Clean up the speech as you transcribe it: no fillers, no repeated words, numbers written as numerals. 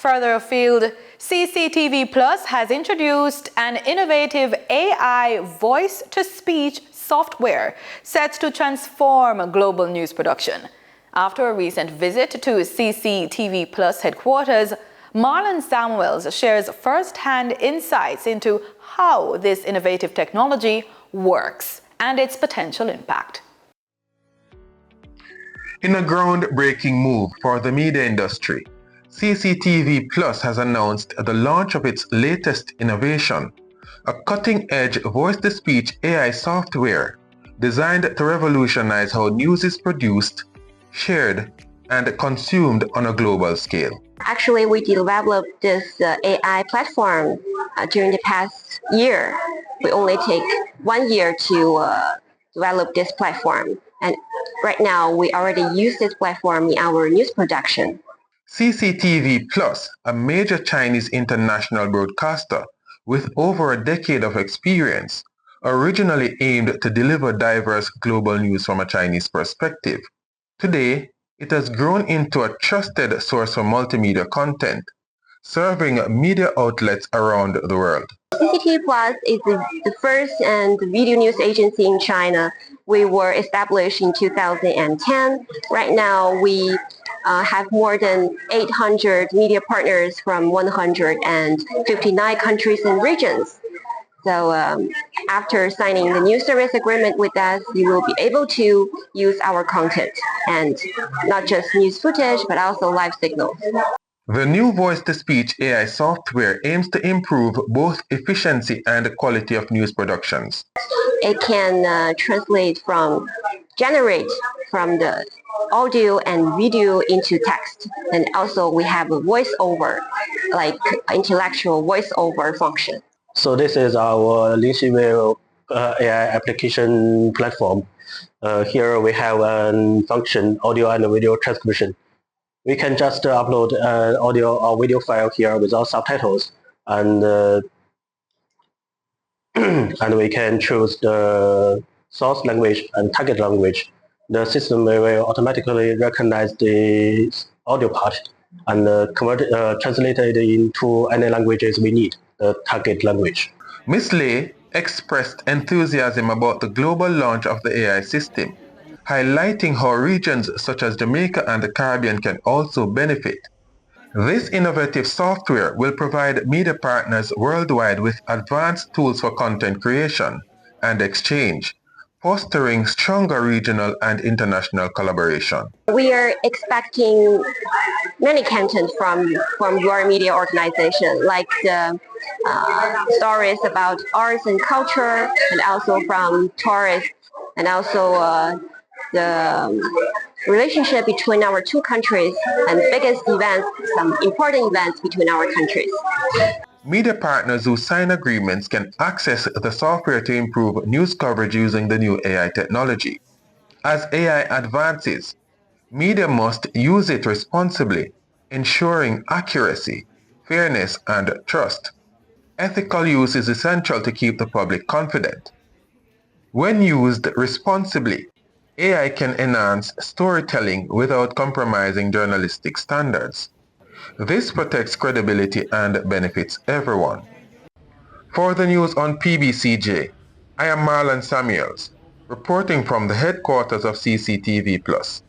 Further afield, CCTV Plus has introduced an innovative AI voice-to-speech software set to transform global news production. After a recent visit to CCTV Plus headquarters, Marlon Samuels shares first-hand insights into how this innovative technology works and its potential impact. In a groundbreaking move for the media industry, CCTV Plus has announced the launch of its latest innovation, a cutting-edge voice-to-speech AI software designed to revolutionize how news is produced, shared, and consumed on a global scale. Actually, we developed this AI platform during the past year. We only take 1 year to develop this platform. And right now, we already use this platform in our news production. CCTV Plus, a major Chinese international broadcaster with over a decade of experience, originally aimed to deliver diverse global news from a Chinese perspective. Today, it has grown into a trusted source for multimedia content, serving media outlets around the world. CCTV Plus is the first and video news agency in China. We were established in 2010. Right now, we have more than 800 media partners from 159 countries and regions. So after signing the new service agreement with us, you will be able to use our content, and not just news footage, but also live signals. The new voice-to-speech AI software aims to improve both efficiency and quality of news productions. It can generate from the audio and video into text, and also we have a voiceover, like intellectual voiceover function. So this is our Dissemination AI application platform. Here we have a function, audio and video transcription. We can just upload an audio or video file here without subtitles, and and we can choose the source language and target language. The system will automatically recognize the audio part and translate it into any languages we need, the target language. Ms. Lei expressed enthusiasm about the global launch of the AI system, highlighting how regions such as Jamaica and the Caribbean can also benefit. This innovative software will provide media partners worldwide with advanced tools for content creation and exchange, fostering stronger regional and international collaboration. We are expecting many content from your media organization, like the stories about arts and culture, and also from tourists, and also the relationship between our two countries and biggest events, some important events between our countries. Media partners who sign agreements can access the software to improve news coverage using the new AI technology. As AI advances, media must use it responsibly, ensuring accuracy, fairness, and trust. Ethical use is essential to keep the public confident. When used responsibly, AI can enhance storytelling without compromising journalistic standards. This protects credibility and benefits everyone. For the news on PBCJ, I am Marlon Samuels, reporting from the headquarters of CCTV Plus.